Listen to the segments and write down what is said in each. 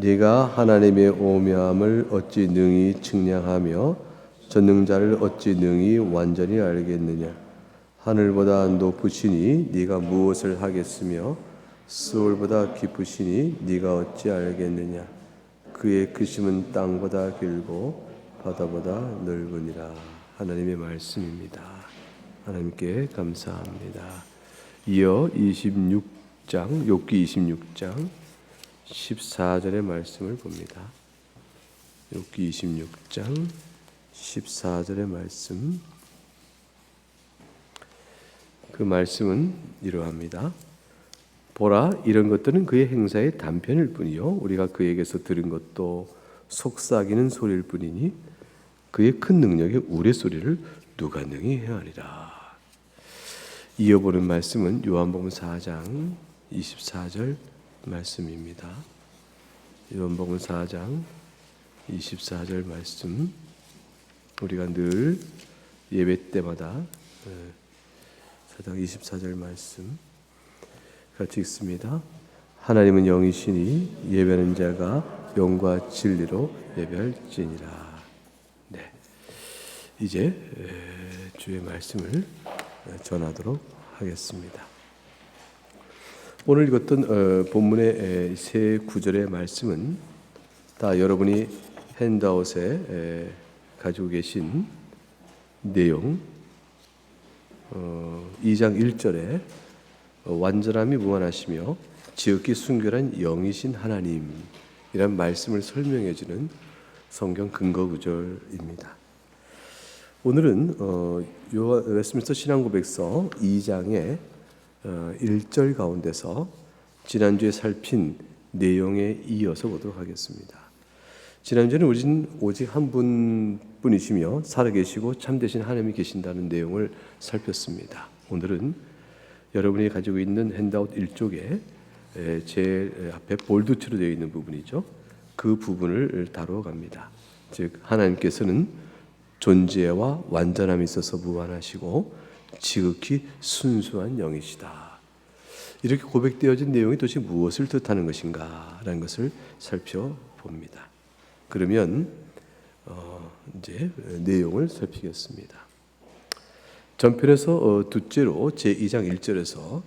네가 하나님의 오묘함을 어찌 능히 측량하며 전능자를 어찌 능히 완전히 알겠느냐. 하늘보다 높으시니 네가 무엇을 하겠으며 스올보다 깊으시니 네가 어찌 알겠느냐. 그의 크심은 땅보다 길고 바다보다 넓으니라. 하나님의 말씀입니다. 하나님께 감사합니다. 이어 26장 욥기 26장 14절의 말씀을 봅니다. 욥기 26장 14절의 말씀. 그 말씀은 이러합니다. 보라, 이런 것들은 그의 행사의 단편일 뿐이요 우리가 그에게서 들은 것도 속삭이는 소리일 뿐이니 그의 큰 능력의 우레소리를 누가 능히 헤아리라. 이어보는 말씀은 요한복음 4장 24절 말씀입니다. 요한복음 4장 24절 말씀. 우리가 늘 예배 때마다 4장 24절 말씀 같이 읽습니다. 하나님은 영이시니 예배하는 자가 영과 진리로 예배할지니라. 네, 이제 주의 말씀을 전하도록 하겠습니다. 오늘 읽었던 본문의 세 구절의 말씀은 다 여러분이 핸드아웃에 가지고 계신 내용 2장 1절에 완전함이 무한하시며 지극히 순결한 영이신 하나님이란 말씀을 설명해 주는 성경 근거 구절입니다. 오늘은 웨스트민스터 신앙고백서 2장의 1절 가운데서 지난주에 살핀 내용에 이어서 보도록 하겠습니다. 지난주에는 우리는 오직 한 분뿐이시며 살아계시고 참되신 하나님이 계신다는 내용을 살폈습니다. 오늘은 여러분이 가지고 있는 핸드아웃 1쪽에 제 앞에 볼드티로 되어 있는 부분이죠. 그 부분을 다루어 갑니다. 즉 하나님께서는 존재와 완전함이 있어서 무한하시고 지극히 순수한 영이시다. 이렇게 고백되어진 내용이 도대체 무엇을 뜻하는 것인가 라는 것을 살펴봅니다. 그러면 이제 내용을 살피겠습니다. 전편에서 둘째로 제2장 1절에서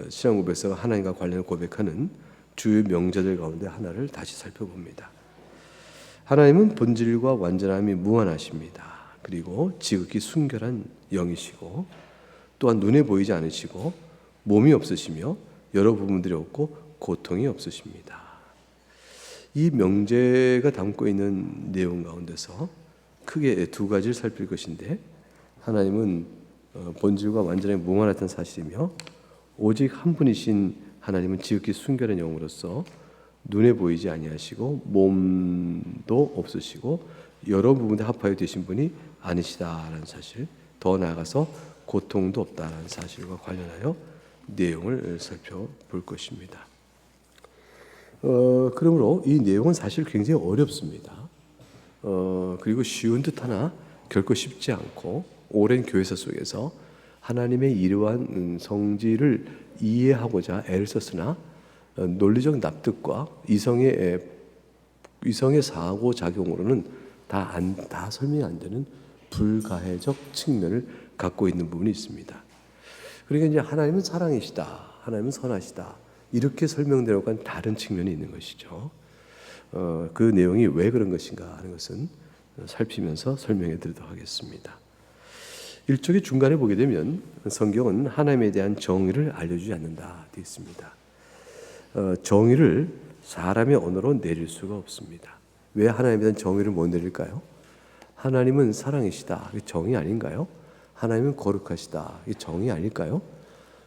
신앙고백서가 하나님과 관련해 고백하는 주요 명제들 가운데 하나를 다시 살펴봅니다. 하나님은 본질과 완전함이 무한하십니다. 그리고 지극히 순결한 영이시고 또한 눈에 보이지 않으시고 몸이 없으시며 여러 부분들이 없고 고통이 없으십니다. 이 명제가 담고 있는 내용 가운데서 크게 두 가지를 살필 것인데, 하나님은 본질과 완전히 무한하다는 사실이며 오직 한 분이신 하나님은 지극히 순결한 영으로서 눈에 보이지 아니하시고 몸도 없으시고 여러 부분에 합하여 되신 분이 아니시다라는 사실, 더 나아가서 고통도 없다라는 사실과 관련하여 내용을 살펴볼 것입니다. 그러므로 이 내용은 사실 굉장히 어렵습니다. 그리고 쉬운 듯하나 결코 쉽지 않고 오랜 교회사 속에서 하나님의 이러한 성질을 이해하고자 애를 썼으나 논리적 납득과 이성의 사고 작용으로는 다 설명이 안 되는 불가해적 측면을 갖고 있는 부분이 있습니다. 그러니까 이제 하나님은 사랑이시다, 하나님은 선하시다, 이렇게 설명되려고 다른 측면이 있는 것이죠. 그 내용이 왜 그런 것인가 하는 것은 살피면서 설명해 드리도록 하겠습니다. 일종의 중간에 보게 되면 성경은 하나님에 대한 정의를 알려주지 않는다 되어 있습니다. 정의를 사람의 언어로 내릴 수가 없습니다. 왜 하나님에 대한 정의를 못 내릴까요? 하나님은 사랑이시다, 이게 정의 아닌가요? 하나님은 거룩하시다, 이게 정의 아닐까요?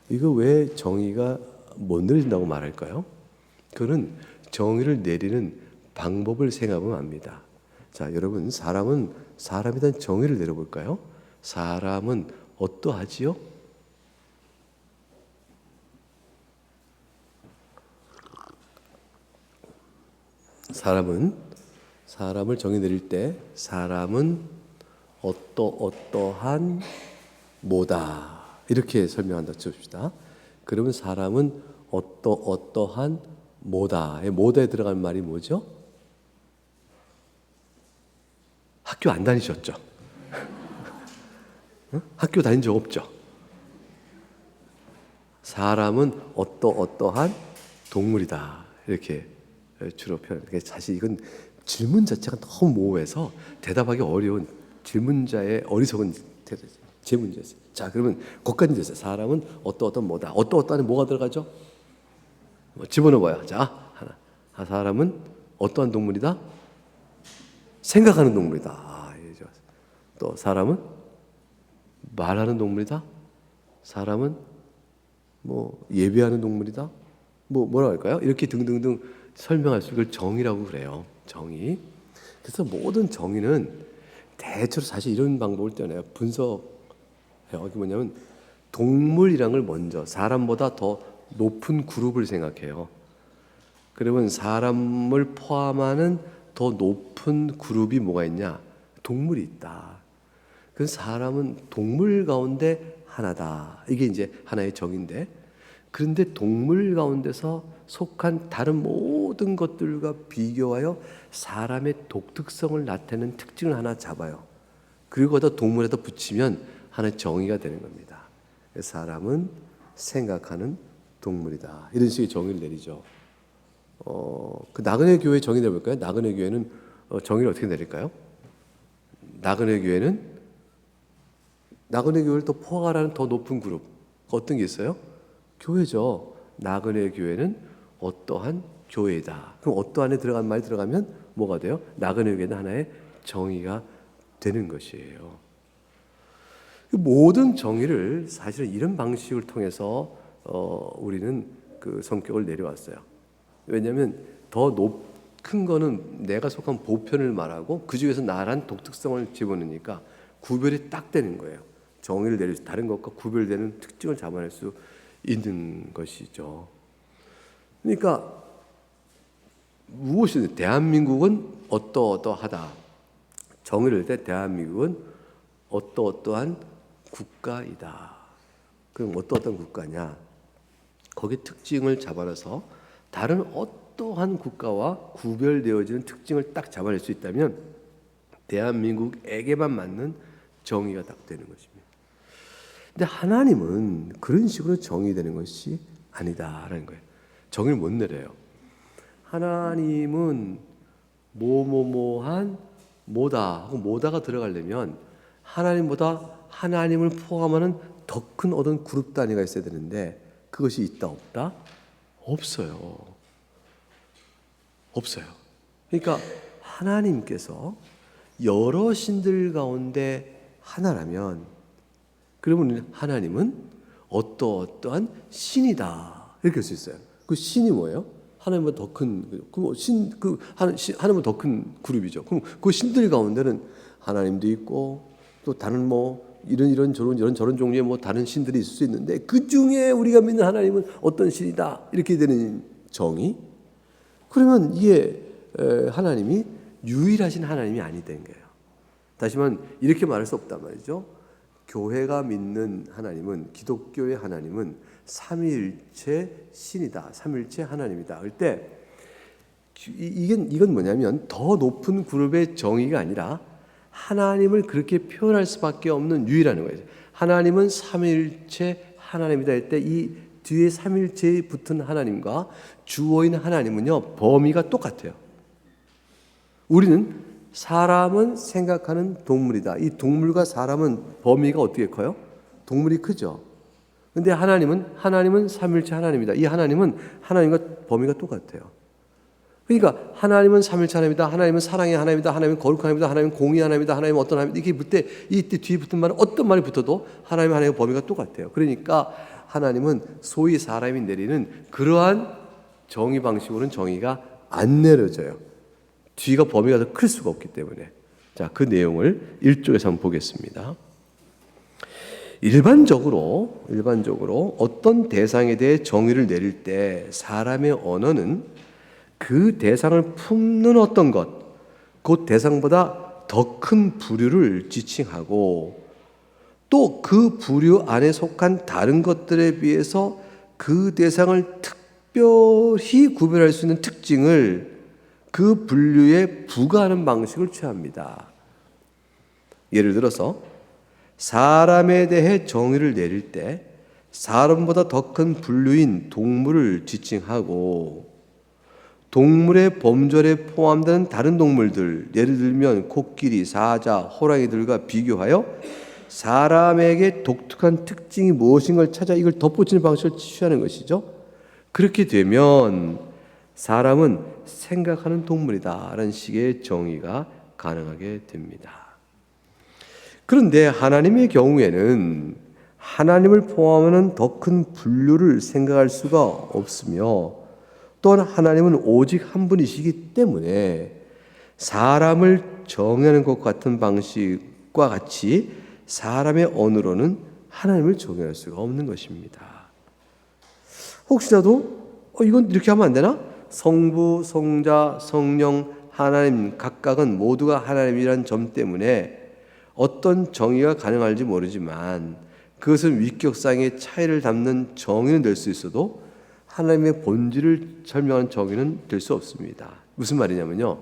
이거 왜 정의가 못 내린다고 말할까요? 그는 정의를 내리는 방법을 생각하면 압니다. 자, 여러분, 사람에 대한 정의를 내려볼까요? 사람은 어떠하지요? 사람을 정의 내릴 때 사람은 어떠한 뭐다, 이렇게 설명한다 칩시다. 그러면 사람은 어떠한 뭐다에 들어간 말이 뭐죠? 학교 안 다니셨죠? 응? 학교 다닌 적 없죠? 사람은 어떠한 동물이다. 이렇게 주로 표현해요. 사실 이건 질문 자체가 너무 모호해서 대답하기 어려운 질문자의 어리석은 질문이었어요. 자, 그러면 거기까지 됐어요. 사람은 어떠한 뭐다. 어떠한에 뭐가 들어가죠? 집어넣어봐요. 자, 하나. 사람은 어떠한 동물이다? 생각하는 동물이다. 또 사람은 말하는 동물이다. 사람은 예배하는 동물이다. 뭐라고 할까요? 이렇게 등등등 설명할 수 이걸 정의라고 그래요. 정의. 그래서 모든 정의는 대체로 사실 이런 방법을 떠나요. 분석해요. 이게 뭐냐면 동물이란 걸 먼저 사람보다 더 높은 그룹을 생각해요. 그러면 사람을 포함하는 더 높은 그룹이 뭐가 있냐? 동물이 있다. 그 사람은 동물 가운데 하나다. 이게 이제 하나의 정의인데, 그런데 동물 가운데서 속한 다른 모든 것들과 비교하여 사람의 독특성을 나타내는 특징을 하나 잡아요. 그리고 거기다 동물에다 붙이면 하나의 정의가 되는 겁니다. 사람은 생각하는 동물이다. 이런 식의 정의를 내리죠. 그 나그네 교회 정의 내볼까요? 나그네 교회는 정의를 어떻게 내릴까요? 나그네 교회는 나그네 교회를 더 포괄하는 더 높은 그룹 어떤 게 있어요? 교회죠. 나그네 교회는 어떠한 교회다. 그럼 어떠한에 들어간 말이 들어가면 뭐가 돼요? 나그네 교회는 하나의 정의가 되는 것이에요. 모든 정의를 사실은 이런 방식을 통해서 우리는 그 성격을 내려왔어요. 왜냐하면 더 높은 거는 내가 속한 보편을 말하고 그 중에서 나란 독특성을 집어넣으니까 구별이 딱 되는 거예요. 정의를 내릴 수, 다른 것과 구별되는 특징을 잡아낼 수 있는 것이죠. 그러니까 무엇이든 대한민국은 어떠하다. 정의를 낼 때 대한민국은 어떠한 국가이다. 그럼 어떠한 국가냐? 거기에 특징을 잡아내서 다른 어떠한 국가와 구별되어지는 특징을 딱 잡아낼 수 있다면 대한민국에게만 맞는 정의가 딱 되는 것입니다. 근데 하나님은 그런 식으로 정의되는 것이 아니다라는 거예요. 정의를 못 내려요. 하나님은 뭐뭐뭐한 뭐다 하고 뭐다가 들어가려면 하나님보다 하나님을 포함하는 더 큰 어떤 그룹 단위가 있어야 되는데 그것이 있다 없다? 없어요. 그러니까 하나님께서 여러 신들 가운데 하나라면 그러면 하나님은 어떠한 신이다 이렇게 할 수 있어요. 그 신이 뭐예요? 하나님보다 더 큰 하나님보다 더 큰 그룹이죠. 그럼 그 신들 가운데는 하나님도 있고 또 다른 이런 저런 종류의 다른 신들이 있을 수 있는데 그 중에 우리가 믿는 하나님은 어떤 신이다 이렇게 되는 정의. 그러면 이게 하나님이 유일하신 하나님이 아니된 거예요. 다시 말하면 이렇게 말할 수 없단 말이죠. 교회가 믿는 하나님은 기독교의 하나님은 삼위일체 신이다. 삼위일체 하나님이다. 그럴 때 이건 뭐냐면 더 높은 그룹의 정의가 아니라 하나님을 그렇게 표현할 수밖에 없는 유일한 거예요. 하나님은 삼위일체 하나님이다 할 때 이 뒤에 삼위일체에 붙은 하나님과 주어인 하나님은요 범위가 똑같아요. 우리는 사람은 생각하는 동물이다. 이 동물과 사람은 범위가 어떻게 커요? 동물이 크죠. 근데 하나님은 삼위일체 하나님이다. 이 하나님은 하나님과 범위가 똑같아요. 그러니까 하나님은 삼위일체 하나님이다. 하나님은 사랑의 하나님이다. 하나님은 거룩한 하나님이다. 하나님은 공의 하나님이다. 하나님은 어떤 하나님이다. 이게 붙을 때 이때 뒤에 붙은 말은 어떤 말이 붙어도 하나님의 범위가 똑같아요. 그러니까 하나님은 소위 사람이 내리는 그러한 정의 방식으로는 정의가 안 내려져요. 뒤가 범위가 더 클 수가 없기 때문에. 자, 그 내용을 1쪽에서 한번 보겠습니다. 일반적으로 어떤 대상에 대해 정의를 내릴 때 사람의 언어는 그 대상을 품는 어떤 것, 그 대상보다 더 큰 부류를 지칭하고 또 그 부류 안에 속한 다른 것들에 비해서 그 대상을 특별히 구별할 수 있는 특징을 그 분류에 부과하는 방식을 취합니다. 예를 들어서 사람에 대해 정의를 내릴 때 사람보다 더 큰 분류인 동물을 지칭하고 동물의 범절에 포함되는 다른 동물들, 예를 들면 코끼리, 사자, 호랑이들과 비교하여 사람에게 독특한 특징이 무엇인가를 찾아 이걸 덧붙이는 방식을 취하는 것이죠. 그렇게 되면 사람은 생각하는 동물이다 라는 식의 정의가 가능하게 됩니다. 그런데 하나님의 경우에는 하나님을 포함하는 더 큰 분류를 생각할 수가 없으며 또한 하나님은 오직 한 분이시기 때문에 사람을 정의하는 것 같은 방식과 같이 사람의 언어로는 하나님을 정의할 수가 없는 것입니다. 혹시라도 이건 이렇게 하면 안 되나? 성부, 성자, 성령, 하나님 각각은 모두가 하나님이란 점 때문에 어떤 정의가 가능할지 모르지만 그것은 위격상의 차이를 담는 정의는 될 수 있어도 하나님의 본질을 설명하는 정의는 될 수 없습니다. 무슨 말이냐면요,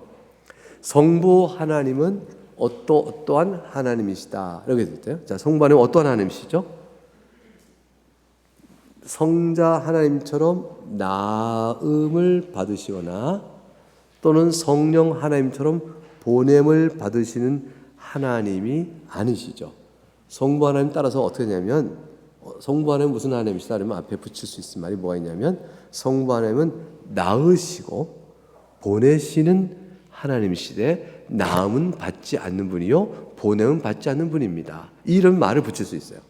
성부 하나님은 어떠한 하나님이시다 이렇게 됐대요. 자, 성부 하나님은 어떠한 하나님이시죠? 성자 하나님처럼 나음을 받으시거나 또는 성령 하나님처럼 보냄을 받으시는 하나님이 아니시죠. 성부 하나님 따라서 어떻게 되냐면 성부 하나님은 무슨 하나님이시다 그러면 앞에 붙일 수 있는 말이 뭐가 있냐면 성부 하나님은 낳으시고 보내시는 하나님이시되 낳음은 받지 않는 분이요 보냄은 받지 않는 분입니다. 이런 말을 붙일 수 있어요.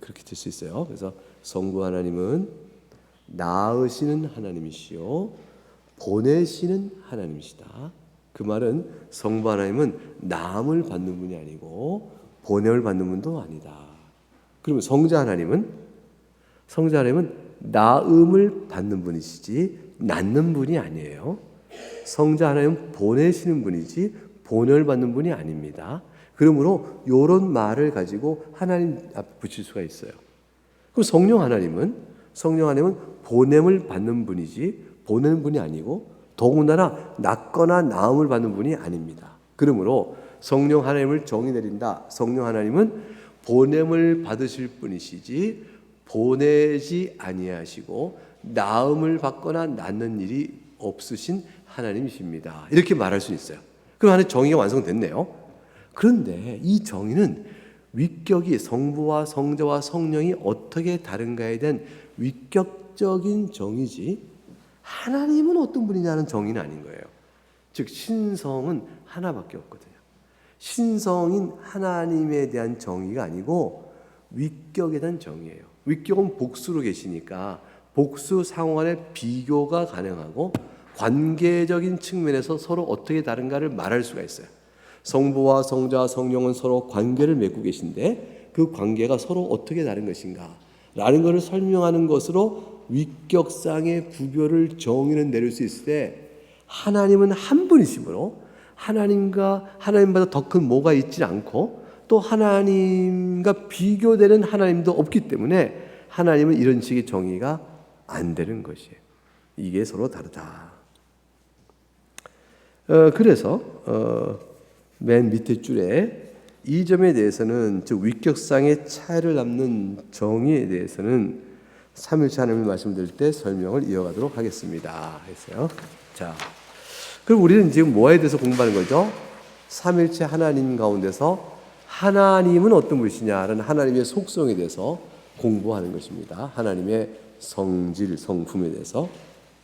그렇게 될 수 있어요. 그래서 성부 하나님은 낳으시는 하나님이시요 보내시는 하나님이시다. 그 말은 성부 하나님은 낳음을 받는 분이 아니고 보냄을 받는 분도 아니다. 그러면 성자 하나님은 낳음을 받는 분이시지 낳는 분이 아니에요. 성자 하나님은 보내시는 분이지 보냄을 받는 분이 아닙니다. 그러므로 이런 말을 가지고 하나님 앞에 붙일 수가 있어요. 그럼 성령 하나님은 보냄을 받는 분이지 보내는 분이 아니고 더군다나 낳거나 낳음을 받는 분이 아닙니다. 그러므로 성령 하나님을 정의 내린다. 성령 하나님은 보냄을 받으실 분이시지 보내지 아니하시고 낳음을 받거나 낳는 일이 없으신 하나님이십니다. 이렇게 말할 수 있어요. 그럼 하나의 정의가 완성됐네요. 그런데 이 정의는 위격이 성부와 성자와 성령이 어떻게 다른가에 대한 위격적인 정의지 하나님은 어떤 분이냐는 정의는 아닌 거예요. 즉 신성은 하나밖에 없거든요. 신성인 하나님에 대한 정의가 아니고 위격에 대한 정의예요. 위격은 복수로 계시니까 복수 상호간의 비교가 가능하고 관계적인 측면에서 서로 어떻게 다른가를 말할 수가 있어요. 성부와 성자와 성령은 서로 관계를 맺고 계신데 그 관계가 서로 어떻게 다른 것인가 라는 것을 설명하는 것으로 위격상의 구별을 정의는 내릴 수 있을 때 하나님은 한 분이시므로 하나님보다 더 큰 뭐가 있지 않고 또 하나님과 비교되는 하나님도 없기 때문에 하나님은 이런 식의 정의가 안 되는 것이에요. 이게 서로 다르다. 그래서 맨 밑에 줄에 이 점에 대해서는 즉 위격상의 차이를 담는 정의에 대해서는 삼일체 하나님을 말씀드릴 때 설명을 이어가도록 하겠습니다. 했어요. 자, 그럼 우리는 지금 뭐에 대해서 공부하는 거죠? 삼일체 하나님 가운데서 하나님은 어떤 분이시냐라는 하나님의 속성에 대해서 공부하는 것입니다. 하나님의 성질, 성품에 대해서.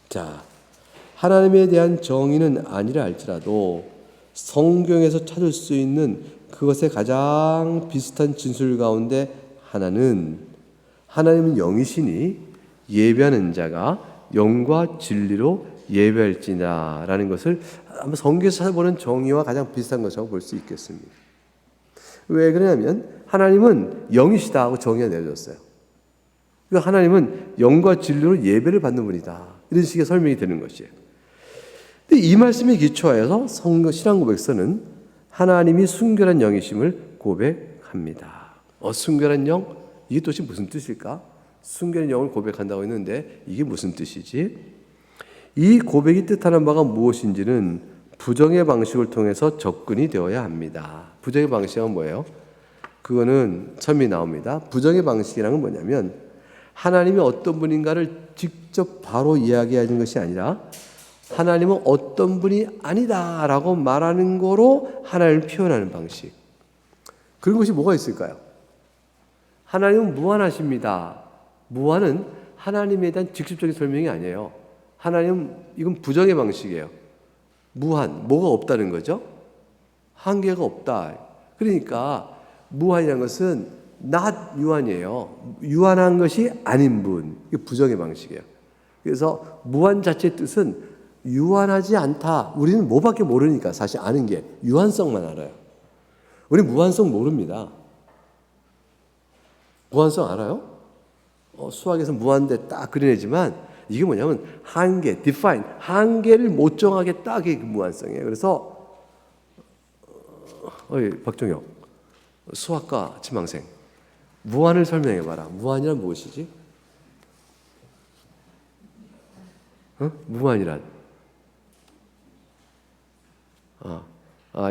자, 하나님에 대한 정의는 아니라 할지라도 성경에서 찾을 수 있는 그것에 가장 비슷한 진술 가운데 하나는 하나님은 영이시니 예배하는 자가 영과 진리로 예배할지니라는 것을 한번 성경에서 찾아보는 정의와 가장 비슷한 것이라고 볼 수 있겠습니다. 왜 그러냐면 하나님은 영이시다 하고 정의가 내려졌어요. 하나님은 영과 진리로 예배를 받는 분이다. 이런 식의 설명이 되는 것이에요. 근데 이 말씀에 기초하여서 신앙 고백서는 하나님이 순결한 영이심을 고백합니다. 순결한 영? 이게 도대체 무슨 뜻일까? 숨겨진 영을 고백한다고 했는데 이게 무슨 뜻이지? 이 고백이 뜻하는 바가 무엇인지는 부정의 방식을 통해서 접근이 되어야 합니다. 부정의 방식은 뭐예요? 그거는 처음에 나옵니다. 부정의 방식이라는 건 뭐냐면 하나님이 어떤 분인가를 직접 바로 이야기하는 것이 아니라 하나님은 어떤 분이 아니다라고 말하는 거로 하나님을 표현하는 방식. 그런 것이 뭐가 있을까요? 하나님은 무한하십니다. 무한은 하나님에 대한 직접적인 설명이 아니에요. 하나님은 이건 부정의 방식이에요. 무한, 뭐가 없다는 거죠? 한계가 없다. 그러니까 무한이라는 것은 not 유한이에요. 유한한 것이 아닌 분. 이게 부정의 방식이에요. 그래서 무한 자체의 뜻은 유한하지 않다. 우리는 뭐밖에 모르니까 사실 아는 게 유한성만 알아요. 우리 무한성 모릅니다. 무한성 알아요? 수학에서 무한대 딱 그려내지만 이게 뭐냐면 한계, define, 한계를 못 정하겠다. 그게 무한성이에요. 그래서 박정혁, 수학과 지망생, 무한을 설명해봐라. 무한이란 무엇이지? 무한이란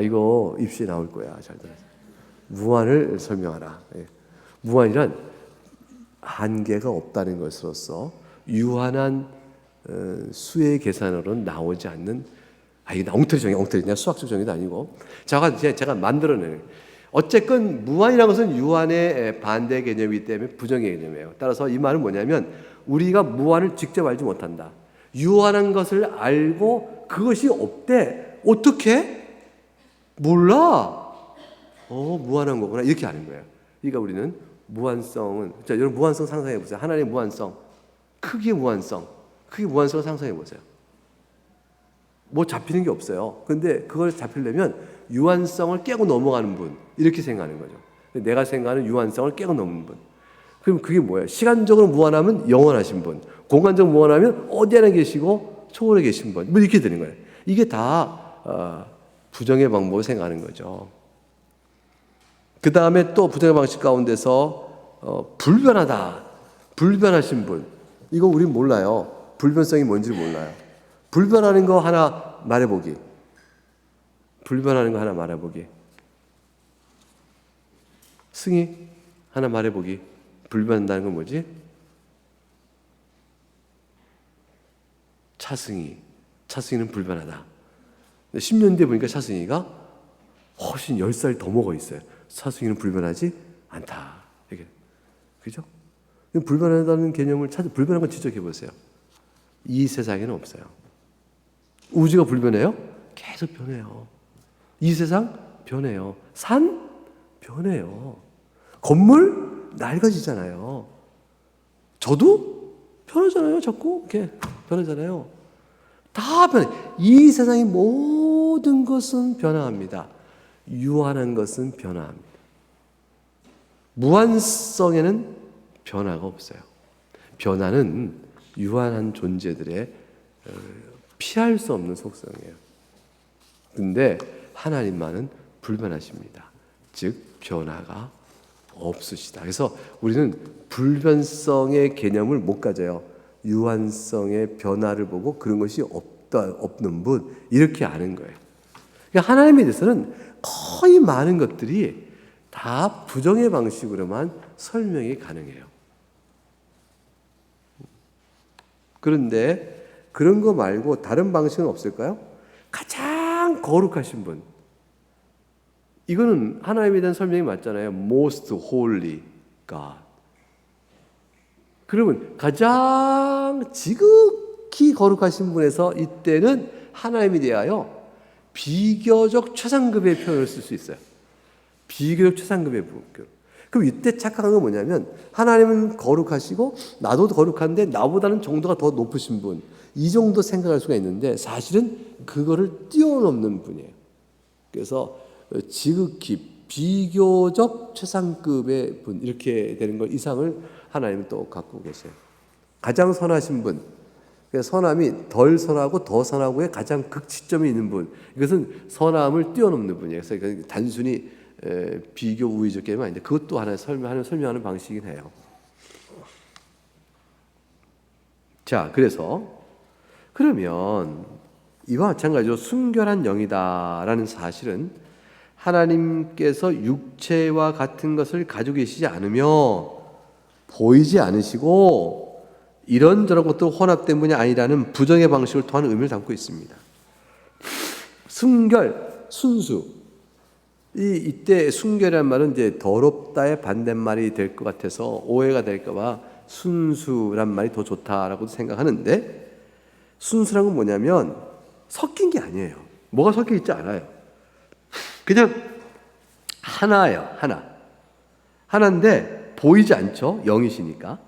이거 입시에 나올 거야. 잘 들어서. 무한을 설명하라. 예. 무한이란 한계가 없다는 것으로서 유한한 수의 계산으로는 나오지 않는 이게 엉터리 정의, 엉터리. 수학적 정의도 아니고 제가 만들어내는. 어쨌건 무한이라는 것은 유한의 반대 개념이기 때문에 부정의 개념이에요. 따라서 이 말은 뭐냐면 우리가 무한을 직접 알지 못한다. 유한한 것을 알고 그것이 없대. 어떻게? 몰라. 무한한 거구나. 이렇게 아는 거예요. 그러니까 우리는 무한성은, 자, 여러분 무한성 상상해 보세요. 하나님의 무한성, 크기의 무한성, 크기 무한성을 상상해 보세요. 뭐 잡히는 게 없어요. 근데 그걸 잡히려면 유한성을 깨고 넘어가는 분, 이렇게 생각하는 거죠. 내가 생각하는 유한성을 깨고 넘는 분. 그럼 그게 뭐예요? 시간적으로 무한하면 영원하신 분, 공간적으로 무한하면 어디에나 계시고 초월에 계신 분, 뭐 이렇게 되는 거예요. 이게 다 부정의 방법을 생각하는 거죠. 그 다음에 또 부정의 방식 가운데서 불변하다, 불변하신 분, 이거 우린 몰라요. 불변성이 뭔지 몰라요. 불변하는 거 하나 말해보기. 불변하는 거 하나 말해보기. 승희 하나 말해보기. 불변한다는 건 뭐지? 차승희. 차승희는 불변하다. 10년 뒤에 보니까 차승희가 훨씬 10살 더 먹어 있어요. 차승희는 불변하지 않다. 이게 그죠? 불변하다는 개념을 불변한 걸 지적해 보세요. 이 세상에는 없어요. 우주가 불변해요? 계속 변해요. 이 세상 변해요. 산 변해요. 건물 낡아지잖아요. 저도 변하잖아요. 자꾸 이렇게 변하잖아요. 다 변해. 이 세상의 모든 것은 변화합니다. 유한한 것은 변화합니다. 무한성에는 변화가 없어요. 변화는 유한한 존재들의 피할 수 없는 속성이에요. 근데 하나님만은 불변하십니다. 즉 변화가 없으시다. 그래서 우리는 불변성의 개념을 못 가져요. 유한성의 변화를 보고 그런 것이 없는 분, 이렇게 아는 거예요. 그러니까 하나님에 대해서는 거의 많은 것들이 다 부정의 방식으로만 설명이 가능해요. 그런데 그런 거 말고 다른 방식은 없을까요? 가장 거룩하신 분. 이거는 하나님에 대한 설명이 맞잖아요. Most Holy God. 그러면 가장 지극히 거룩하신 분에서 이때는 하나님에 대하여 비교적 최상급의 표현을 쓸 수 있어요. 비교적 최상급의 표현. 그럼 이때 착각한 건 뭐냐면 하나님은 거룩하시고 나도 거룩한데 나보다는 정도가 더 높으신 분, 이 정도 생각할 수가 있는데 사실은 그거를 뛰어넘는 분이에요. 그래서 지극히 비교적 최상급의 분, 이렇게 되는 걸 이상을 하나님은 또 갖고 계세요. 가장 선하신 분, 선함이 덜 선하고 더 선하고의 가장 극치점이 있는 분, 이것은 선함을 뛰어넘는 분이에요. 그래서 단순히 비교 우위적 개념이 아닌데 그것도 하나의 설명하는 방식이긴 해요. 자, 그래서 그러면 이와 마찬가지로 순결한 영이다라는 사실은 하나님께서 육체와 같은 것을 가지고 계시지 않으며 보이지 않으시고 이런저런 것도 혼합된 분이 아니라는 부정의 방식을 통한 의미를 담고 있습니다. 순결, 순수. 이때 순결이라는 말은 이제 더럽다의 반대말이 될 것 같아서 오해가 될까 봐 순수란 말이 더 좋다라고 생각하는데, 순수란 건 뭐냐면 섞인 게 아니에요. 뭐가 섞여 있지 않아요. 그냥 하나예요. 하나인데 보이지 않죠. 영이시니까.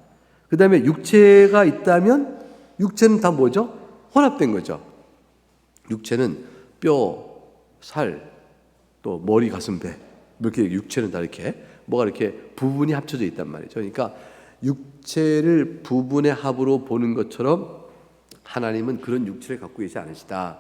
그 다음에 육체가 있다면 육체는 다 뭐죠? 혼합된 거죠. 육체는 뼈, 살, 또 머리, 가슴, 배, 이렇게 육체는 다 이렇게 뭐가 이렇게 부분이 합쳐져 있단 말이죠. 그러니까 육체를 부분의 합으로 보는 것처럼 하나님은 그런 육체를 갖고 계시지 않으시다.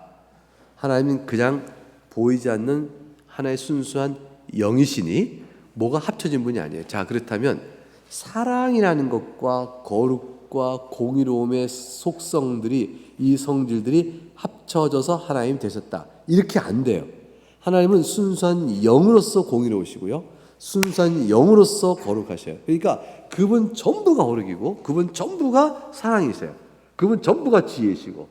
하나님은 그냥 보이지 않는 하나의 순수한 영이시니 뭐가 합쳐진 분이 아니에요. 자, 그렇다면 사랑이라는 것과 거룩과 공의로움의 속성들이, 이 성질들이 합쳐져서 하나님이 되셨다, 이렇게 안 돼요. 하나님은 순수한 영으로서 공의로우시고요, 순수한 영으로서 거룩하셔요. 그러니까 그분 전부가 거룩이고 그분 전부가 사랑이세요. 그분 전부가 지혜시고.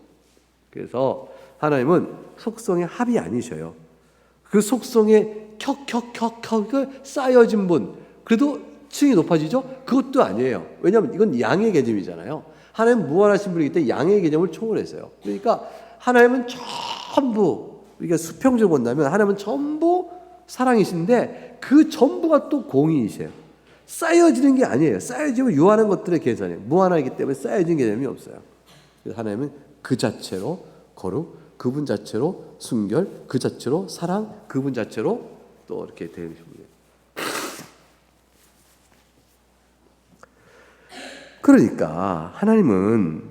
그래서 하나님은 속성의 합이 아니셔요. 그 속성에 켜켜켜켜 쌓여진 분, 그래도 층이 높아지죠? 그것도 아니에요. 왜냐하면 이건 양의 개념이잖아요. 하나님은 무한하신 분이기 때문에 양의 개념을 초월했어요. 그러니까 하나님은 전부, 우리가 수평적으로 본다면 하나님은 전부 사랑이신데 그 전부가 또 공의이세요. 쌓여지는 게 아니에요. 쌓여지면 유한한 것들의 계산이에요. 무한하기 때문에 쌓여진 개념이 없어요. 그래서 하나님은 그 자체로 거룩, 그분 자체로 순결, 그 자체로 사랑, 그분 자체로 또 이렇게 되십니다. 그러니까 하나님은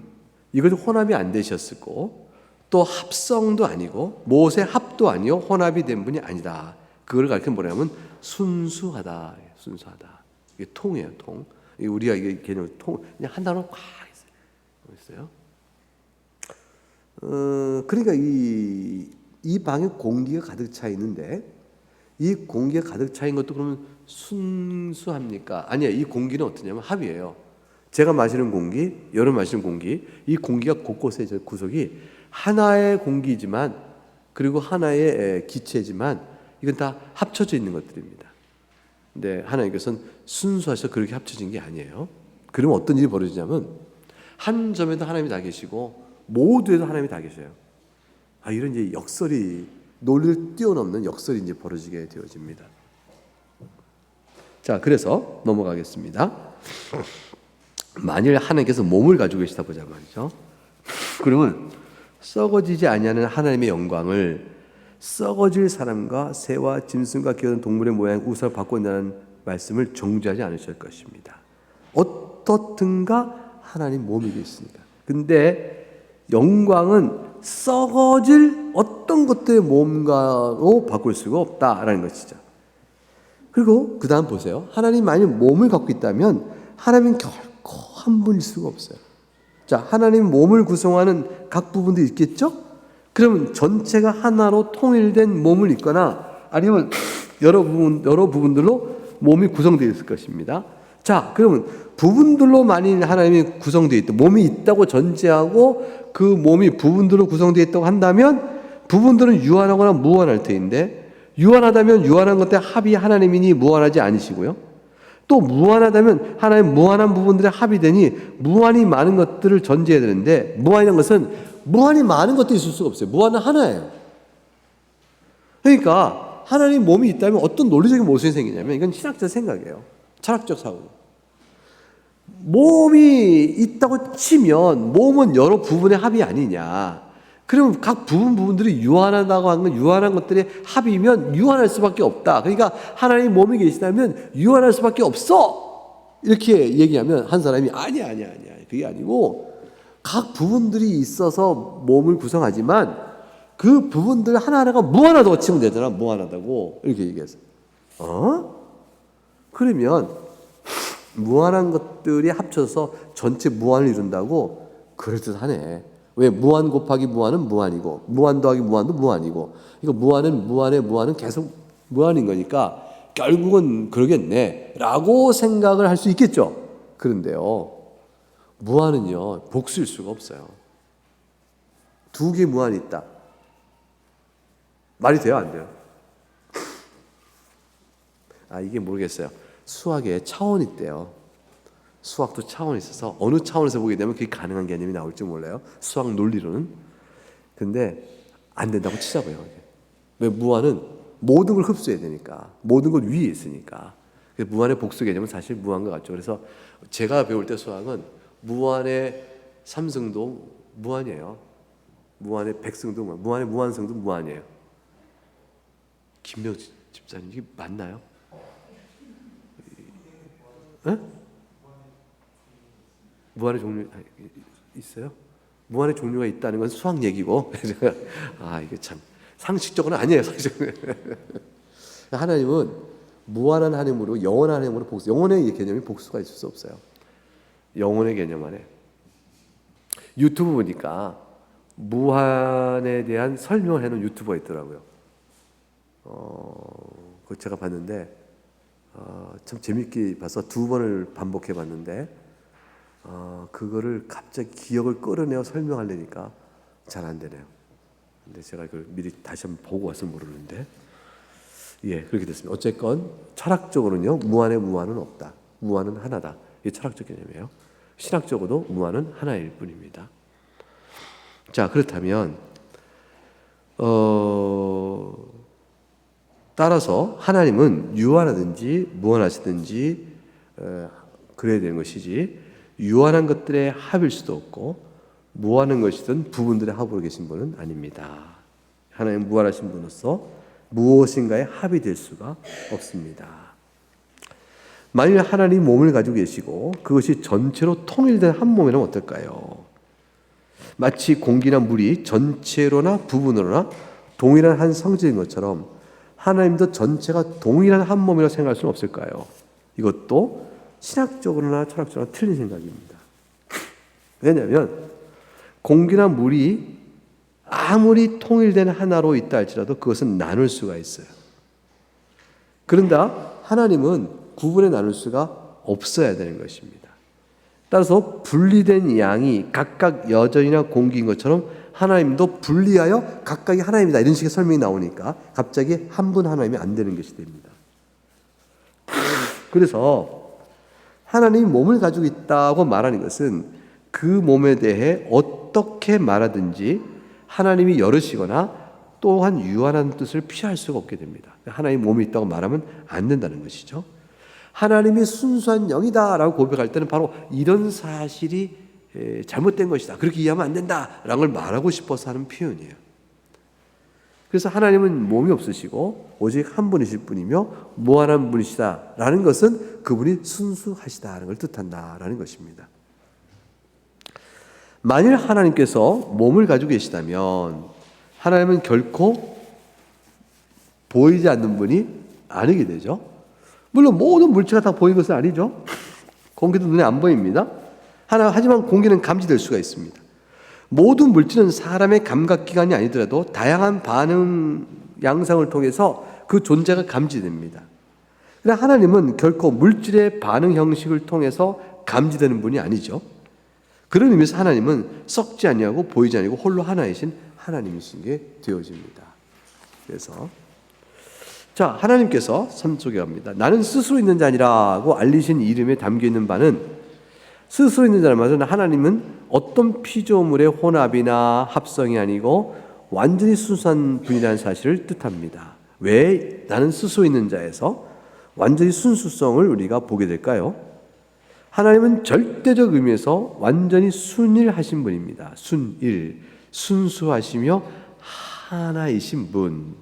이것이 혼합이 안 되셨고 또 합성도 아니고 못의 합도 아니요 혼합이 된 분이 아니다. 그걸 가르치는 뭐냐면 순수하다. 순수하다. 이게 통이에요, 통. 우리가 이게 개념 통, 그냥 한 단어로 꽉 있어요. 그러니까 이 방에 공기가 가득 차 있는데 이 공기가 가득 차 있는 것도 그러면 순수합니까? 아니에요. 이 공기는 어떠냐면 합이에요. 제가 마시는 공기, 여러분 마시는 공기, 이 공기가 곳곳에 구석이 하나의 공기지만, 그리고 하나의 기체지만 이건 다 합쳐져 있는 것들입니다. 근데 하나님께서는 순수하셔서 그렇게 합쳐진 게 아니에요. 그러면 어떤 일이 벌어지냐면 한 점에도 하나님이 다 계시고 모두에도 하나님이 다 계셔요. 이런 이제 역설이, 논리를 뛰어넘는 역설이 이제 벌어지게 되어집니다. 자, 그래서 넘어가겠습니다. 만일 하나님께서 몸을 가지고 계시다 보자 말이죠. 그러면 썩어지지 아니하는 하나님의 영광을 썩어질 사람과 새와 짐승과 기어는 동물의 모양 우상을 바꾼다는 말씀을 정죄하지 않으실 것입니다. 어떻든가 하나님 몸이 계십니다. 근데 영광은 썩어질 어떤 것들의 몸과로 바꿀 수가 없다라는 것이죠. 그리고 그 다음 보세요. 하나님 만약 몸을 갖고 있다면 하나님은 결코 한 분일 수가 없어요. 자, 하나님 몸을 구성하는 각 부분도 있겠죠? 그러면 전체가 하나로 통일된 몸을 있거나 아니면 여러 부분들로 몸이 구성되어 있을 것입니다. 자, 그러면 부분들로 만일 하나님이 구성되어 있다, 몸이 있다고 전제하고 그 몸이 부분들로 구성되어 있다고 한다면 부분들은 유한하거나 무한할 터인데, 유한하다면 유한한 것들의 합이 하나님이니 무한하지 않으시고요, 또 무한하다면 하나님 무한한 부분들의 합이 되니 무한히 많은 것들을 전제해야 되는데, 무한이라는 것은 무한히 많은 것들이 있을 수가 없어요. 무한은 하나예요. 그러니까 하나님 몸이 있다면 어떤 논리적인 모순이 생기냐면, 이건 신학자 생각이에요. 철학적 사고. 몸이 있다고 치면 몸은 여러 부분의 합이 아니냐. 그러면 각 부분들이 유한하다고 하는 건 유한한 것들의 합이면 유한할 수밖에 없다. 그러니까 하나님 몸이 계시다면 유한할 수밖에 없어. 이렇게 얘기하면 한 사람이 아니야. 그게 아니고 각 부분들이 있어서 몸을 구성하지만 그 부분들 하나하나가 무한하다고 치면 되잖아. 무한하다고 이렇게 얘기해서. 그러면 무한한 것들이 합쳐서 전체 무한을 이룬다고? 그럴듯하네. 왜 무한 곱하기 무한은 무한이고 무한 더하기 무한도 무한이고 이거 무한은 무한의 무한은 계속 무한인 거니까 결국은 그러겠네 라고 생각을 할 수 있겠죠. 그런데요, 무한은요 복수일 수가 없어요. 두 개 무한이 있다. 말이 돼요, 안 돼요? 이게 모르겠어요. 수학에 차원이 있대요. 수학도 차원이 있어서 어느 차원에서 보게 되면 그게 가능한 개념이 나올지 몰라요. 수학 논리로는. 근데 안 된다고 치자고요. 왜? 무한은 모든 걸 흡수해야 되니까. 모든 것 위에 있으니까. 무한의 복수 개념은 사실 무한과 같죠. 그래서 제가 배울 때 수학은 무한의 삼승도 무한이에요. 무한의 백승도 무한, 무한의 무한성도 무한이에요. 김명 집사님, 이게 맞나요? 에? 무한의 종류 있어요? 무한의 종류가 있다는 건 수학 얘기고 이게 참 상식적으로는 아니에요. 상식적으로. 하나님은 무한한 하나님으로 영원한 하나님으로 복수. 영혼의 개념이 복수가 있을 수 없어요. 영혼의 개념 안에 유튜브 보니까 무한에 대한 설명을 해놓은 유튜버가 있더라고요. 그거 제가 봤는데 참 재밌게 봐서 2번을 반복해 봤는데 그거를 갑자기 기억을 끌어내어 설명하려니까 잘 안 되네요. 근데 제가 이걸 미리 다시 한번 보고 와서 모르는데 그렇게 됐습니다. 어쨌건 철학적으로는요 무한의 무한은 없다. 무한은 하나다. 이게 철학적 개념이에요. 신학적으로도 무한은 하나일 뿐입니다. 자, 그렇다면 따라서 하나님은 유한하든지 무한하시든지 그래야 되는 것이지 유한한 것들의 합일 수도 없고 무한한 것이든 부분들의 합으로 계신 분은 아닙니다. 하나님은 무한하신 분으로서 무엇인가의 합이 될 수가 없습니다. 만일 하나님 몸을 가지고 계시고 그것이 전체로 통일된 한 몸이라면 어떨까요? 마치 공기나 물이 전체로나 부분으로나 동일한 한 성질인 것처럼 하나님도 전체가 동일한 한 몸이라고 생각할 수는 없을까요? 이것도 신학적으로나 철학적으로나 틀린 생각입니다. 왜냐하면 공기나 물이 아무리 통일된 하나로 있다 할지라도 그것은 나눌 수가 있어요. 그런다 하나님은 구분해 나눌 수가 없어야 되는 것입니다. 따라서 분리된 양이 각각 여전이나 공기인 것처럼 하나님도 분리하여 각각이 하나님이다 이런 식의 설명이 나오니까 갑자기 한 분 하나님이 안 되는 것이 됩니다. 그래서 하나님이 몸을 가지고 있다고 말하는 것은 그 몸에 대해 어떻게 말하든지 하나님이 여럿이거나 또한 유한한 뜻을 피할 수가 없게 됩니다. 하나님 몸이 있다고 말하면 안 된다는 것이죠. 하나님이 순수한 영이다라고 고백할 때는 바로 이런 사실이 잘못된 것이다. 그렇게 이해하면 안 된다라는 걸 말하고 싶어서 하는 표현이에요. 그래서 하나님은 몸이 없으시고 오직 한 분이실 뿐이며 무한한 분이시다라는 것은 그분이 순수하시다는 걸 뜻한다라는 것입니다. 만일 하나님께서 몸을 가지고 계시다면 하나님은 결코 보이지 않는 분이 아니게 되죠. 물론 모든 물체가 다 보이는 것은 아니죠. 공기도 눈에 안 보입니다. 하지만 공기는 감지될 수가 있습니다. 모든 물질은 사람의 감각기관이 아니더라도 다양한 반응 양상을 통해서 그 존재가 감지됩니다. 그러나 하나님은 결코 물질의 반응 형식을 통해서 감지되는 분이 아니죠. 그런 의미에서 하나님은 썩지 아니하고 보이지 아니고 홀로 하나이신 하나님이신 게 되어집니다. 그래서 하나님께서 3쪽에 합니다. 나는 스스로 있는 자니라고 알리신 이름에 담겨있는 바는 스스로 있는 자란 말은 하나님은 어떤 피조물의 혼합이나 합성이 아니고 완전히 순수한 분이라는 사실을 뜻합니다. 왜 나는 스스로 있는 자에서 완전히 순수성을 우리가 보게 될까요? 하나님은 절대적 의미에서 완전히 순일하신 분입니다. 순일, 순수하시며 하나이신 분.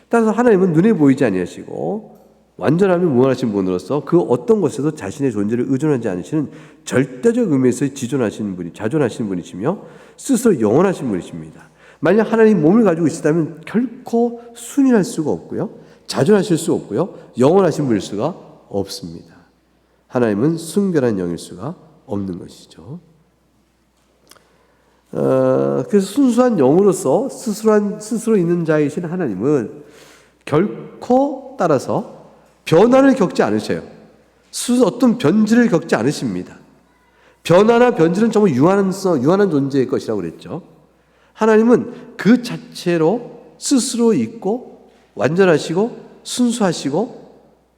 따라서 하나님은 눈에 보이지 아니하시고 완전하며 무한하신 분으로서 그 어떤 것에도 자신의 존재를 의존하지 않으시는 절대적 의미에서 자존하시는 분이시며 스스로 영원하신 분이십니다. 만약 하나님 몸을 가지고 있다면 결코 순일할 수가 없고요, 자존하실 수 없고요, 영원하신 분일 수가 없습니다. 하나님은 순결한 영일 수가 없는 것이죠. 그래서 순수한 영으로서 스스로 있는 자이신 하나님은 결코 따라서 변화를 겪지 않으셔요. 어떤 변질을 겪지 않으십니다. 변화나 변질은 정말 유한한 존재일 것이라고 그랬죠. 하나님은 그 자체로 스스로 있고 완전하시고 순수하시고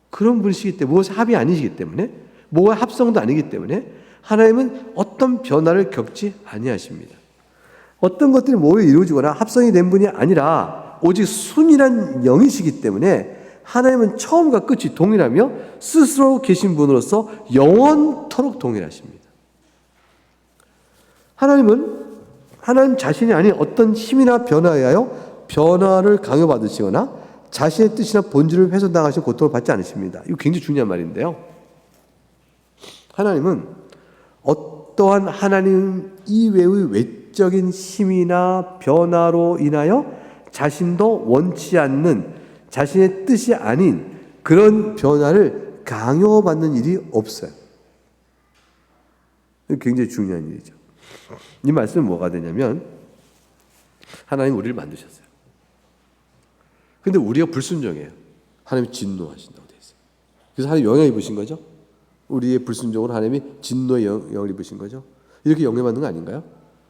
그런 분이시기 때문에 무엇의 합이 아니시기 때문에 뭐의 합성도 아니기 때문에 하나님은 어떤 변화를 겪지 아니하십니다. 어떤 것들이 모여 이루어지거나 합성이 된 분이 아니라 오직 순이란 영이시기 때문에 하나님은 처음과 끝이 동일하며 스스로 계신 분으로서 영원토록 동일하십니다. 하나님 자신이 아닌 어떤 힘이나 변화에 의하여 변화를 강요받으시거나 자신의 뜻이나 본질을 훼손당하신 고통을 받지 않으십니다. 이거 굉장히 중요한 말인데요. 하나님은 어떠한 하나님 이외의 외적인 힘이나 변화로 인하여 자신도 원치 않는 자신의 뜻이 아닌 그런 변화를 강요받는 일이 없어요. 굉장히 중요한 일이죠. 이 말씀은 뭐가 되냐면 하나님 우리를 만드셨어요. 근데 우리가 불순종해요. 하나님이 진노하신다고 되어 있어요. 그래서 하나님 영향을 입으신 거죠. 우리의 불순종으로 하나님이 진노의 영향을 입으신 거죠. 이렇게 영향받는 거 아닌가요?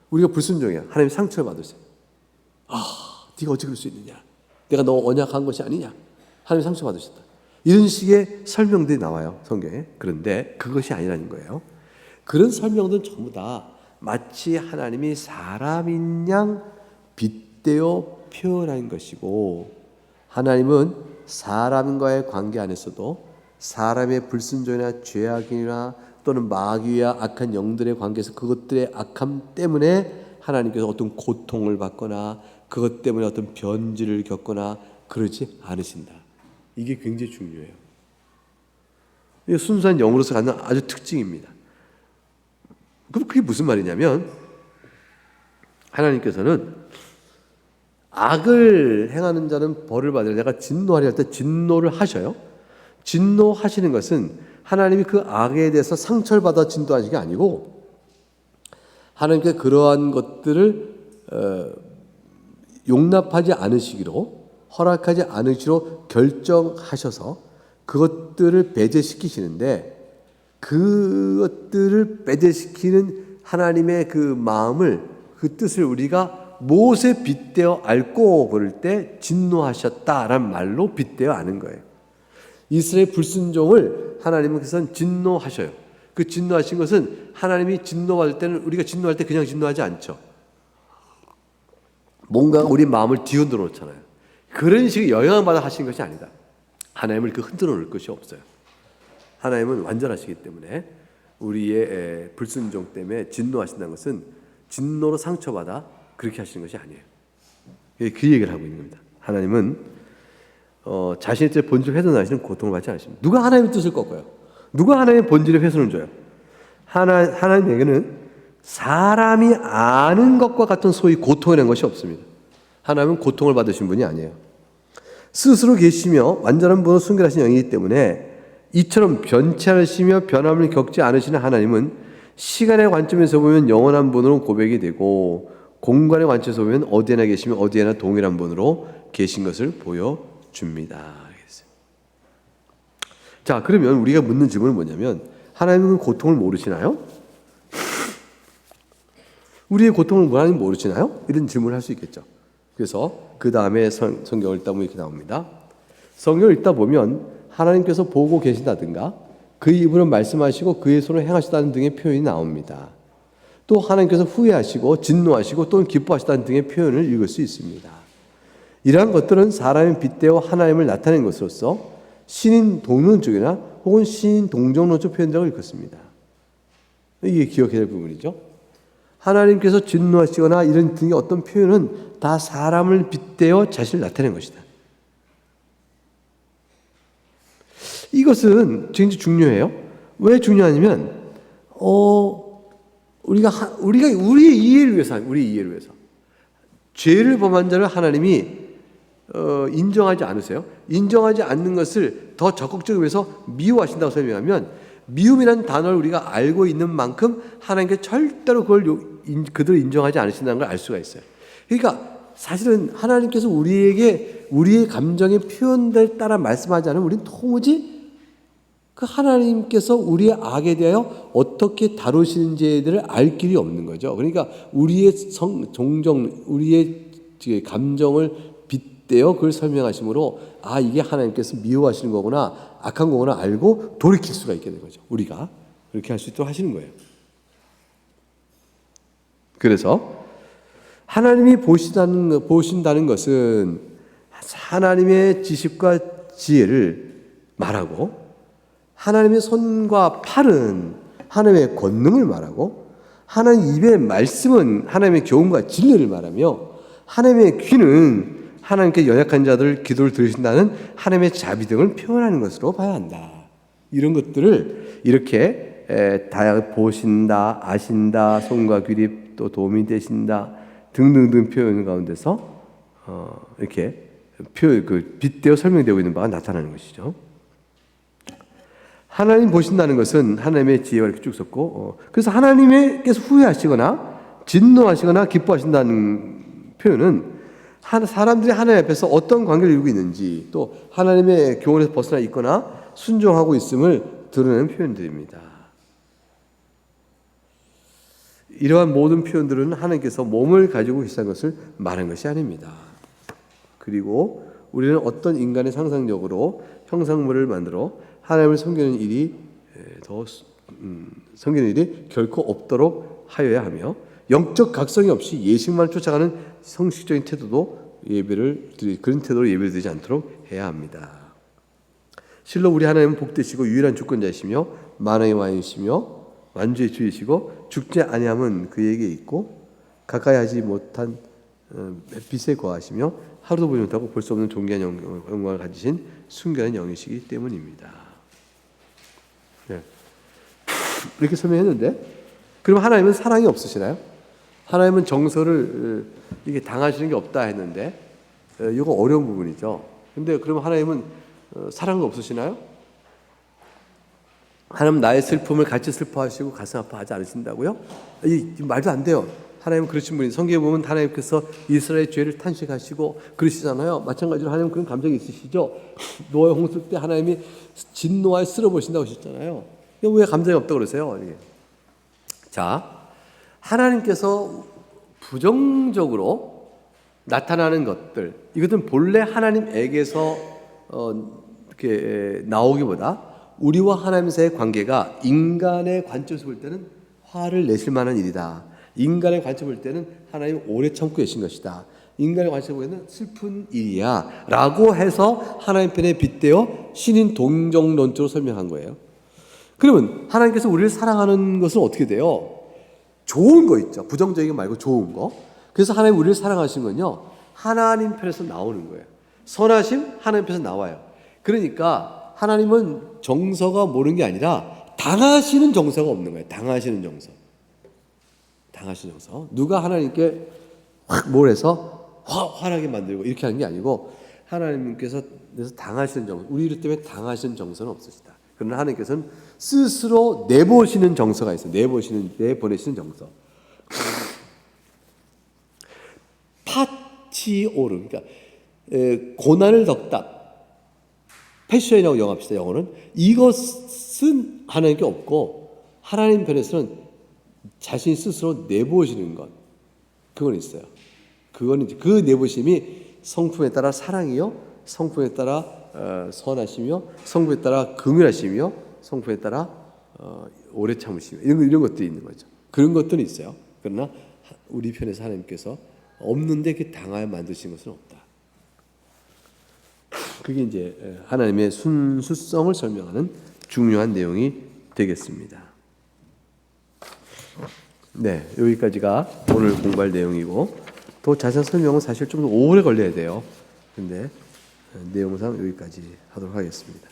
우리가 불순종해요. 하나님이 상처를 받으세요. 네가 어찌 그럴 수 있느냐? 내가 너 언약한 것이 아니냐? 하나님이 상처 받으셨다. 이런 식의 설명들이 나와요, 성경에. 그런데 그것이 아니라는 거예요. 그런 설명들은 전부 다 마치 하나님이 사람인 양 빗대어 표현한 것이고, 하나님은 사람과의 관계 안에서도 사람의 불순종이나 죄악이나 또는 마귀와 악한 영들의 관계에서 그것들의 악함 때문에 하나님께서 어떤 고통을 받거나 그것 때문에 어떤 변질을 겪거나 그러지 않으신다. 이게 굉장히 중요해요. 이게 순수한 영으로서 갖는 아주 특징입니다. 그럼 그게 무슨 말이냐면 하나님께서는 악을 행하는 자는 벌을 받으려 내가 진노하려 할 때 진노를 하셔요. 진노하시는 것은 하나님이 그 악에 대해서 상처를 받아 진노하시는 게 아니고 하나님께 그러한 것들을 용납하지 않으시기로 허락하지 않으시기로 결정하셔서 그것들을 배제시키시는데 그것들을 배제시키는 하나님의 그 마음을 그 뜻을 우리가 무엇에 빗대어 앓고 그럴 때 진노하셨다라는 말로 빗대어 아는 거예요. 이스라엘 불순종을 하나님은 그래서 진노하셔요. 그 진노하신 것은 하나님이 진노할 때는 우리가 진노할 때 그냥 진노하지 않죠. 뭔가 우리 마음을 뒤흔들어 놓잖아요. 그런 식의 영향을 받아 하신 것이 아니다. 하나님을 그 흔들어 놓을 것이 없어요. 하나님은 완전하시기 때문에 우리의 불순종 때문에 진노하신다는 것은 진노로 상처받아 그렇게 하시는 것이 아니에요. 그 얘기를 하고 있는 겁니다. 하나님은 자신의 뜻의 본질을 훼손하시는 고통을 받지 않으십니다. 누가 하나님의 뜻을 꺾어요? 누가 하나님의 본질의 훼손을 줘요? 하나님에게는 사람이 아는 것과 같은 소위 고통이라는 것이 없습니다. 하나님은 고통을 받으신 분이 아니에요. 스스로 계시며 완전한 분으로 순결하신 영이기 때문에 이처럼 변치 않으시며 변함을 겪지 않으시는 하나님은 시간의 관점에서 보면 영원한 분으로 고백이 되고 공간의 관점에서 보면 어디에나 계시며 어디에나 동일한 분으로 계신 것을 보여줍니다. 자, 그러면 우리가 묻는 질문은 뭐냐면 하나님은 고통을 모르시나요? 우리의 고통을 하나님 모르시나요? 이런 질문을 할 수 있겠죠. 그래서 그 다음에 성경을 읽다 보면 이렇게 나옵니다. 성경을 읽다 보면 하나님께서 보고 계신다든가 그의 입으로 말씀하시고 그의 손으로 행하시다는 등의 표현이 나옵니다. 또 하나님께서 후회하시고 진노하시고 또는 기뻐하시다는 등의 표현을 읽을 수 있습니다. 이러한 것들은 사람이 빗대어 하나님을 나타낸 것으로서 신인 동론적이나 혹은 신인 동정론적 표현적을 읽었습니다. 이게 기억해야 될 부분이죠. 하나님께서 진노하시거나 이런 등의 어떤 표현은 다 사람을 빗대어 자신을 나타낸 것이다. 이것은 굉장히 중요해요. 왜 중요하냐면 우리가 우리의 이해를 위해서 죄를 범한 자를 하나님이 인정하지 않으세요? 인정하지 않는 것을 더 적극적으로 해서 미워하신다고 설명하면 미움이라는 단어를 우리가 알고 있는 만큼 하나님께 절대로 그걸 그들을 인정하지 않으신다는 걸 알 수가 있어요. 그러니까 사실은 하나님께서 우리에게 우리의 감정의 표현들 따라 말씀하지 않으면 우리는 도무지 그 하나님께서 우리의 악에 대하여 어떻게 다루시는지에 대해 알 길이 없는 거죠. 그러니까 우리의 종종 우리의 감정을 빗대어 그걸 설명하심으로 아 이게 하나님께서 미워하시는 거구나 악한 거구나 알고 돌이킬 수가 있게 된 거죠. 우리가 그렇게 할 수 있도록 하시는 거예요. 그래서 하나님이 보신다는 것은 하나님의 지식과 지혜를 말하고 하나님의 손과 팔은 하나님의 권능을 말하고 하나님 입의 말씀은 하나님의 교훈과 진리를 말하며 하나님의 귀는 하나님께 연약한 자들 기도를 들으신다는 하나님의 자비 등을 표현하는 것으로 봐야 한다. 이런 것들을 이렇게 다 보신다, 아신다, 손과 귀립 또 도움이 되신다 등등등 표현 가운데서 이렇게 빗대어 설명되고 있는 바가 나타나는 것이죠. 하나님 보신다는 것은 하나님의 지혜와 이렇게 쭉 썼고 그래서 하나님께서 후회하시거나 진노하시거나 기뻐하신다는 표현은 사람들이 하나님 앞에서 어떤 관계를 이루고 있는지 또 하나님의 교훈에서 벗어나 있거나 순종하고 있음을 드러내는 표현들입니다. 이러한 모든 표현들은 하나님께서 몸을 가지고 계시다는 것을 말하는 것이 아닙니다. 그리고 우리는 어떤 인간의 상상력으로 형상물을 만들어 하나님을 섬기는 일이 섬기는 일이 결코 없도록 하여야 하며 영적 각성이 없이 예식만 쫓아가는 성식적인 태도도 그런 태도로 예배를 드리지 않도록 해야 합니다. 실로 우리 하나님은 복되시고 유일한 주권자이시며 만왕의 왕이시며 만주의 주이시고 죽지 아니함은 그에게 있고 가까이 하지 못한 빛에 거하시며 하루도 보지 못하고 볼 수 없는 존귀한 영광을 가지신 순결한 영이시기 때문입니다. 네. 이렇게 설명했는데 그럼 하나님은 사랑이 없으시나요? 하나님은 정서를 이게 당하시는 게 없다 했는데 이거 어려운 부분이죠. 근데 그럼 하나님은 사랑이 없으시나요? 하나님 나의 슬픔을 같이 슬퍼하시고 가슴 아파하지 않으신다고요? 이 말도 안 돼요. 하나님은 그러신 분이 성경에 보면 하나님께서 이스라엘의 죄를 탄식하시고 그러시잖아요. 마찬가지로 하나님은 그런 감정이 있으시죠. 노아의 홍수 때 하나님이 진노하여 쓸어버리신다고 하셨잖아요. 왜 감정이 없다고 그러세요? 이게. 자, 하나님께서 부정적으로 나타나는 것들 이것은 본래 하나님에게서 이렇게 나오기보다 우리와 하나님 사이의 관계가 인간의 관점에서 볼 때는 화를 내실 만한 일이다. 인간의 관점을 볼 때는 하나님이 오래 참고 계신 것이다. 인간의 관점을 보기에는 슬픈 일이야 라고 해서 하나님 편에 빗대어 신인 동정론적으로 설명한 거예요. 그러면 하나님께서 우리를 사랑하는 것은 어떻게 돼요? 좋은 거 있죠. 부정적인 거 말고 좋은 거. 그래서 하나님 우리를 사랑하신 건요 하나님 편에서 나오는 거예요. 선하심 하나님 편에서 나와요. 그러니까 하나님은 정서가 모르는 게 아니라 당하시는 정서가 없는 거예요. 당하시는 정서. 당하시는 정서. 누가 하나님께 확 뭘 해서 화나게 만들고 이렇게 하는 게 아니고 하나님께서 당하시는 정서. 우리 때문에 당하시는 정서는 없으시다. 그러나 하나님께서는 스스로 내보시는 정서가 있어요. 내보내시는 정서. 파티오르. 그러니까 고난을 덕답. 패션이라고 영합시다. 영어는 이것은 하나님께 없고 하나님 편에서는 자신 스스로 내보시는 것 그건 있어요. 그거는 이제 그 내보심이 성품에 따라 사랑이요, 성품에 따라 선하시며, 성품에 따라 긍휼하시며, 성품에 따라 오래 참으시며 이런 것들이 있는 거죠. 그런 것들은 있어요. 그러나 우리 편에서 하나님께서 없는데 그 당하여 만드신 것은 없다. 그게 이제 하나님의 순수성을 설명하는 중요한 내용이 되겠습니다. 네, 여기까지가 오늘 공부할 내용이고 더 자세한 설명은 사실 좀 오래 걸려야 돼요. 근데 내용상 여기까지 하도록 하겠습니다.